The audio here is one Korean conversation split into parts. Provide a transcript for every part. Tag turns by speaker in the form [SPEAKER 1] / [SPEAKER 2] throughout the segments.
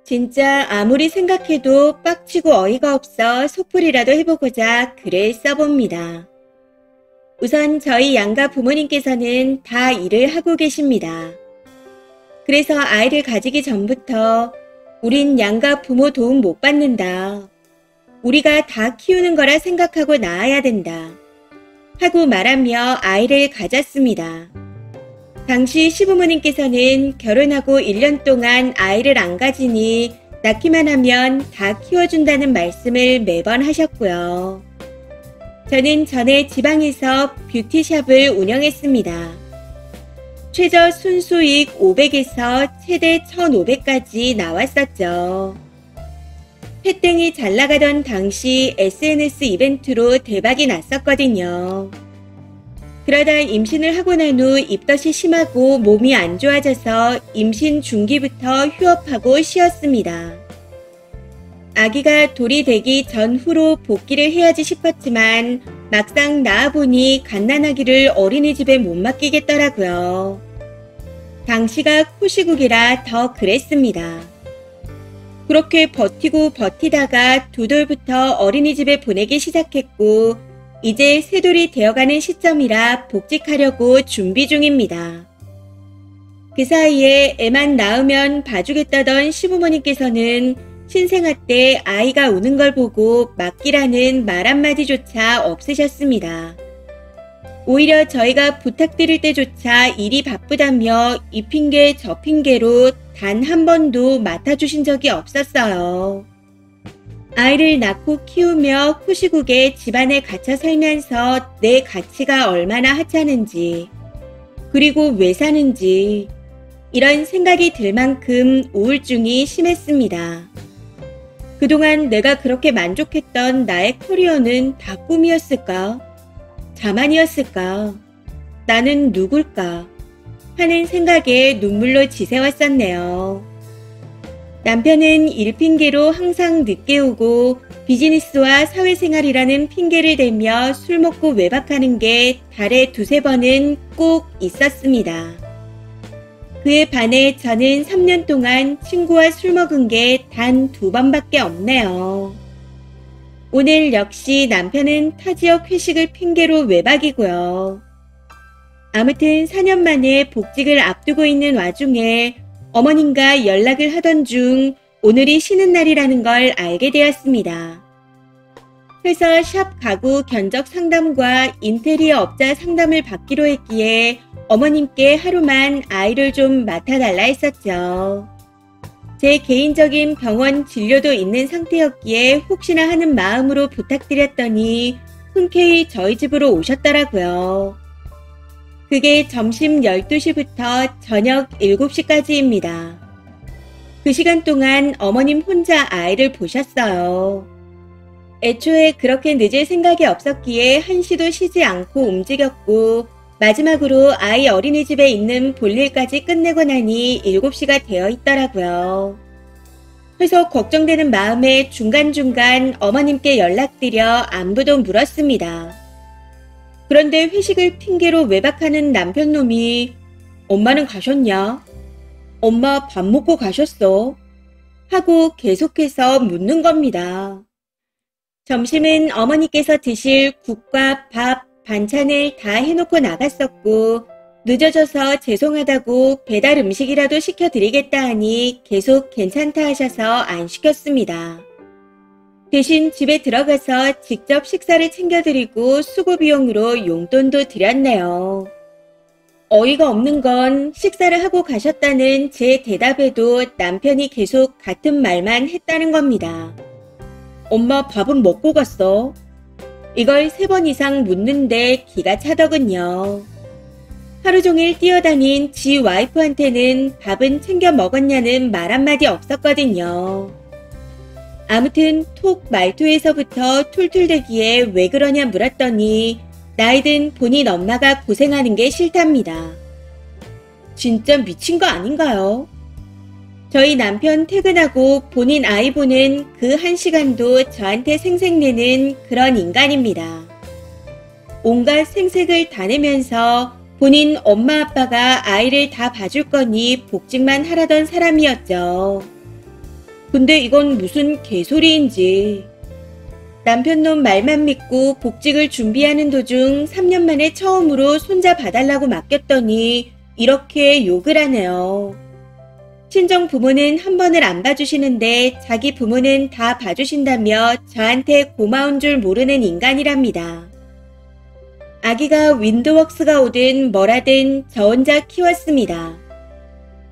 [SPEAKER 1] 진짜 아무리 생각해도 빡치고 어이가 없어 속풀이라도 해보고자 글을 써봅니다. 우선 저희 양가 부모님께서는 다 일을 하고 계십니다. 그래서 아이를 가지기 전부터 우린 양가 부모 도움 못 받는다. 우리가 다 키우는 거라 생각하고 낳아야 된다. 하고 말하며 아이를 가졌습니다. 당시 시부모님께서는 결혼하고 1년 동안 아이를 안 가지니 낳기만 하면 다 키워준다는 말씀을 매번 하셨고요. 저는 전에 지방에서 뷰티샵을 운영했습니다. 최저 순수익 500에서 최대 1500까지 나왔었죠. 패땡이 잘 나가던 당시 SNS 이벤트로 대박이 났었거든요. 그러다 임신을 하고 난 후 입덧이 심하고 몸이 안 좋아져서 임신 중기부터 휴업하고 쉬었습니다. 아기가 돌이 되기 전후로 복귀를 해야지 싶었지만 막상 낳아보니 갓난아기를 어린이집에 못 맡기겠더라고요. 당시가 코시국이라 더 그랬습니다. 그렇게 버티고 버티다가 두 돌부터 어린이집에 보내기 시작했고 이제 세 돌이 되어가는 시점이라 복직하려고 준비 중입니다. 그 사이에 애만 낳으면 봐주겠다던 시부모님께서는 신생아 때 아이가 우는 걸 보고 맡기라는 말 한마디조차 없으셨습니다. 오히려 저희가 부탁드릴 때조차 일이 바쁘다며 이 핑계 저 핑계로 단 한 번도 맡아주신 적이 없었어요. 아이를 낳고 키우며 코시국에 집안에 갇혀 살면서 내 가치가 얼마나 하찮은지, 그리고 왜 사는지 이런 생각이 들 만큼 우울증이 심했습니다. 그동안 내가 그렇게 만족했던 나의 커리어는 다 꿈이었을까? 자만이었을까? 나는 누굴까? 하는 생각에 눈물로 지새웠었네요. 남편은 일 핑계로 항상 늦게 오고 비즈니스와 사회생활이라는 핑계를 대며 술 먹고 외박하는 게 달에 두세 번은 꼭 있었습니다. 그에 반해 저는 3년 동안 친구와 술 먹은 게 단 2번밖에 없네요. 오늘 역시 남편은 타 지역 회식을 핑계로 외박이고요. 아무튼 4년 만에 복직을 앞두고 있는 와중에 어머님과 연락을 하던 중 오늘이 쉬는 날이라는 걸 알게 되었습니다. 회사 샵 가구 견적 상담과 인테리어 업자 상담을 받기로 했기에 어머님께 하루만 아이를 좀 맡아달라 했었죠. 제 개인적인 병원 진료도 있는 상태였기에 혹시나 하는 마음으로 부탁드렸더니 흔쾌히 저희 집으로 오셨더라고요. 그게 점심 12시부터 저녁 7시까지입니다. 그 시간 동안 어머님 혼자 아이를 보셨어요. 애초에 그렇게 늦을 생각이 없었기에 한시도 쉬지 않고 움직였고 마지막으로 아이 어린이집에 있는 볼일까지 끝내고 나니 7시가 되어 있더라고요. 그래서 걱정되는 마음에 중간중간 어머님께 연락드려 안부도 물었습니다. 그런데 회식을 핑계로 외박하는 남편놈이 엄마는 가셨냐? 엄마 밥 먹고 가셨어? 하고 계속해서 묻는 겁니다. 점심은 어머니께서 드실 국과 밥, 반찬을 다 해놓고 나갔었고 늦어져서 죄송하다고 배달 음식이라도 시켜드리겠다 하니 계속 괜찮다 하셔서 안 시켰습니다. 대신 집에 들어가서 직접 식사를 챙겨드리고 수고 비용으로 용돈도 드렸네요. 어이가 없는 건 식사를 하고 가셨다는 제 대답에도 남편이 계속 같은 말만 했다는 겁니다. 엄마 밥은 먹고 갔어? 이걸 3번 이상 묻는데 기가 차더군요. 하루 종일 뛰어다닌 지 와이프한테는 밥은 챙겨 먹었냐는 말 한마디 없었거든요. 아무튼 톡 말투에서부터 툴툴대기에 왜 그러냐 물었더니 나이든 본인 엄마가 고생하는 게 싫답니다. 진짜 미친 거 아닌가요? 저희 남편 퇴근하고 본인 아이 보는 그 1시간도 저한테 생색내는 그런 인간입니다. 온갖 생색을 다 내면서 본인 엄마 아빠가 아이를 다 봐줄 거니 복직만 하라던 사람이었죠. 근데 이건 무슨 개소리인지. 남편 놈 말만 믿고 복직을 준비하는 도중 3년 만에 처음으로 손자 봐달라고 맡겼더니 이렇게 욕을 하네요. 친정 부모는 한 번을 안 봐주시는데 자기 부모는 다 봐주신다며 저한테 고마운 줄 모르는 인간이랍니다. 아기가 윈드웍스가 오든 뭐라든 저 혼자 키웠습니다.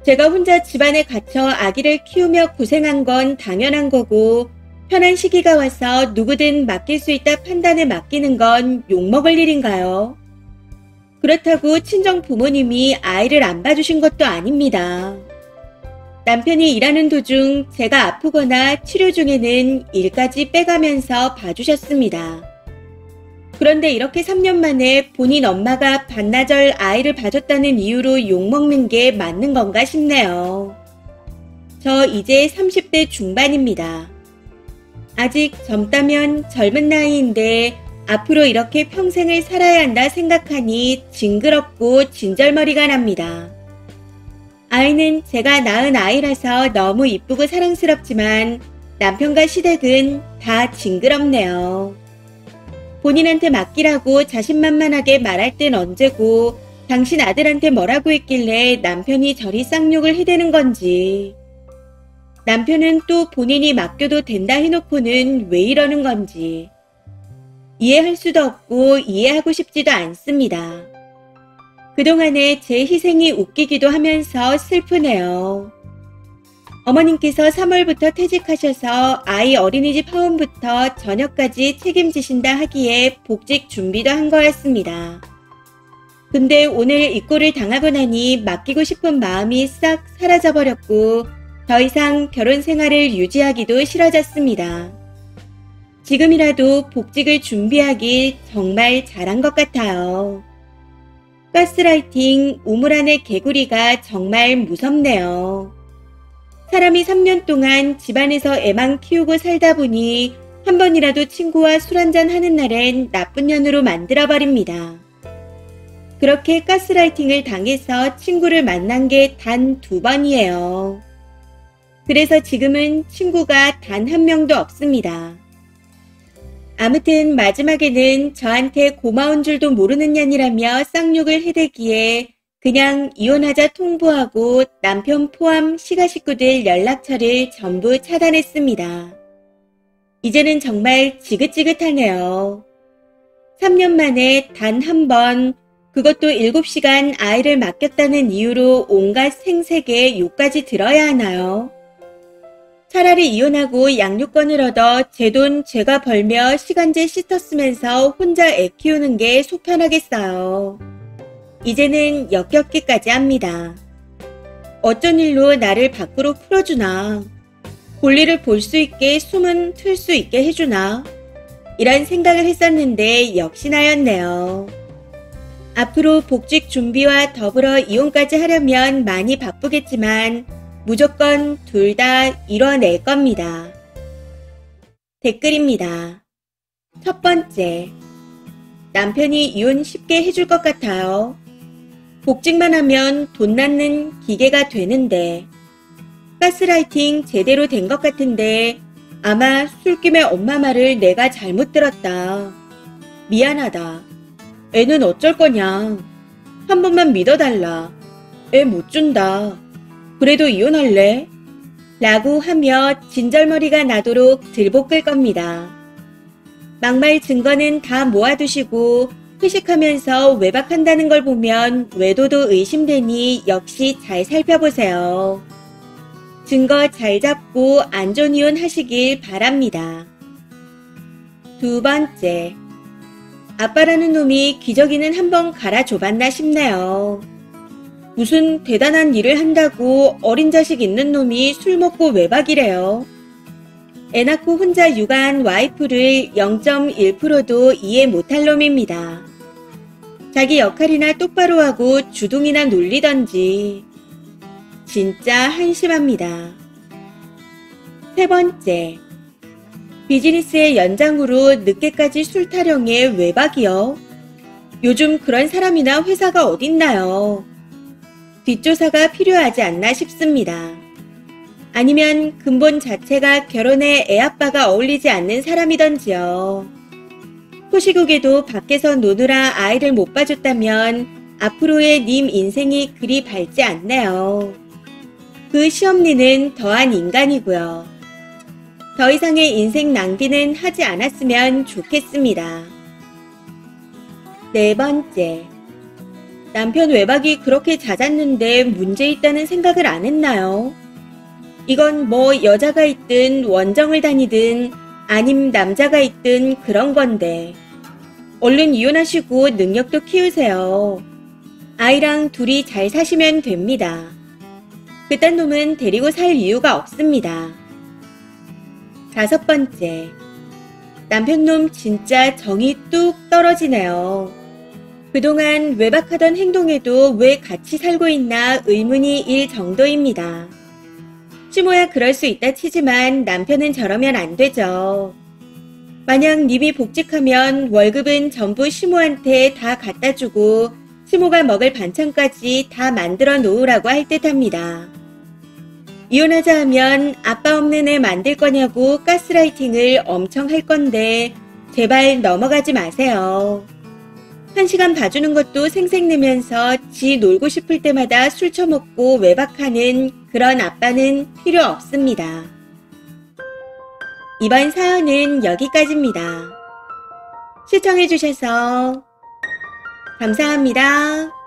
[SPEAKER 1] 제가 혼자 집안에 갇혀 아기를 키우며 고생한 건 당연한 거고 편한 시기가 와서 누구든 맡길 수 있다 판단에 맡기는 건 욕먹을 일인가요? 그렇다고 친정 부모님이 아이를 안 봐주신 것도 아닙니다. 남편이 일하는 도중 제가 아프거나 치료 중에는 일까지 빼가면서 봐주셨습니다. 그런데 이렇게 3년 만에 본인 엄마가 반나절 아이를 봐줬다는 이유로 욕먹는 게 맞는 건가 싶네요. 저 이제 30대 중반입니다. 아직 젊다면 젊은 나이인데 앞으로 이렇게 평생을 살아야 한다 생각하니 징그럽고 진절머리가 납니다. 아이는 제가 낳은 아이라서 너무 이쁘고 사랑스럽지만 남편과 시댁은 다 징그럽네요. 본인한테 맡기라고 자신만만하게 말할 땐 언제고 당신 아들한테 뭐라고 했길래 남편이 저리 쌍욕을 해대는 건지. 남편은 또 본인이 맡겨도 된다 해놓고는 왜 이러는 건지. 이해할 수도 없고 이해하고 싶지도 않습니다. 그동안에 제 희생이 웃기기도 하면서 슬프네요. 어머님께서 3월부터 퇴직하셔서 아이 어린이집 하원부터 저녁까지 책임지신다 하기에 복직 준비도 한 거였습니다. 근데 오늘 이 꼴을 당하고 나니 맡기고 싶은 마음이 싹 사라져버렸고 더 이상 결혼 생활을 유지하기도 싫어졌습니다. 지금이라도 복직을 준비하길 정말 잘한 것 같아요. 가스라이팅, 우물 안의 개구리가 정말 무섭네요. 사람이 3년 동안 집안에서 애만 키우고 살다 보니 한 번이라도 친구와 술 한잔 하는 날엔 나쁜 년으로 만들어버립니다. 그렇게 가스라이팅을 당해서 친구를 만난 게 단 2번이에요. 그래서 지금은 친구가 단 1명도 없습니다. 아무튼 마지막에는 저한테 고마운 줄도 모르는 년이라며 쌍욕을 해대기에 그냥 이혼하자 통보하고 남편 포함 시가 식구들 연락처를 전부 차단했습니다. 이제는 정말 지긋지긋하네요. 3년 만에 단 1번, 그것도 7시간 아이를 맡겼다는 이유로 온갖 생색에 욕까지 들어야 하나요? 차라리 이혼하고 양육권을 얻어 제 돈 제가 벌며 시간제 씻었으면서 혼자 애 키우는 게 속 편하겠어요. 이제는 역겹기까지 합니다. 어쩐 일로 나를 밖으로 풀어주나? 볼일을 볼 수 있게 숨은 틀 수 있게 해주나? 이런 생각을 했었는데 역시나였네요. 앞으로 복직 준비와 더불어 이혼까지 하려면 많이 바쁘겠지만 무조건 둘 다 이뤄낼 겁니다. 댓글입니다. 첫 번째, 남편이 이혼 쉽게 해줄 것 같아요. 복직만 하면 돈 낳는 기계가 되는데. 가스라이팅 제대로 된 것 같은데 아마 술김에 엄마 말을 내가 잘못 들었다. 미안하다. 애는 어쩔 거냐. 한 번만 믿어달라. 애 못 준다. 그래도 이혼할래? 라고 하며 진절머리가 나도록 들볶을 겁니다. 막말 증거는 다 모아두시고 회식하면서 외박한다는 걸 보면 외도도 의심되니 역시 잘 살펴보세요. 증거 잘 잡고 안전이혼 하시길 바랍니다. 두 번째, 아빠라는 놈이 기저귀는 한번 갈아줘봤나 싶네요. 무슨 대단한 일을 한다고 어린 자식 있는 놈이 술 먹고 외박이래요. 애 낳고 혼자 육아한 와이프를 0.1%도 이해 못할 놈입니다. 자기 역할이나 똑바로 하고 주둥이나 놀리던지. 진짜 한심합니다. 세 번째, 비즈니스의 연장으로 늦게까지 술 타령에 외박이요? 요즘 그런 사람이나 회사가 어딨나요? 뒷조사가 필요하지 않나 싶습니다. 아니면 근본 자체가 결혼에 애아빠가 어울리지 않는 사람이던지요. 토시국에도 밖에서 노느라 아이를 못 봐줬다면 앞으로의 님 인생이 그리 밝지 않네요. 그 시엄니는 더한 인간이고요. 더 이상의 인생 낭비는 하지 않았으면 좋겠습니다. 네 번째, 남편 외박이 그렇게 잦았는데 문제 있다는 생각을 안 했나요? 이건 뭐 여자가 있든 원정을 다니든 아님 남자가 있든 그런 건데 얼른 이혼하시고 능력도 키우세요. 아이랑 둘이 잘 사시면 됩니다. 그딴 놈은 데리고 살 이유가 없습니다. 다섯 번째, 남편놈 진짜 정이 뚝 떨어지네요. 그동안 외박하던 행동에도 왜 같이 살고 있나 의문이 일 정도입니다. 시모야 그럴 수 있다 치지만 남편은 저러면 안 되죠. 만약 님이 복직하면 월급은 전부 시모한테 다 갖다 주고 시모가 먹을 반찬까지 다 만들어 놓으라고 할 듯합니다. 이혼하자 하면 아빠 없는 애 만들 거냐고 가스라이팅을 엄청 할 건데 제발 넘어가지 마세요. 1시간 봐주는 것도 생색내면서 지 놀고 싶을 때마다 술 처먹고 외박하는 그런 아빠는 필요 없습니다. 이번 사연은 여기까지입니다. 시청해주셔서 감사합니다.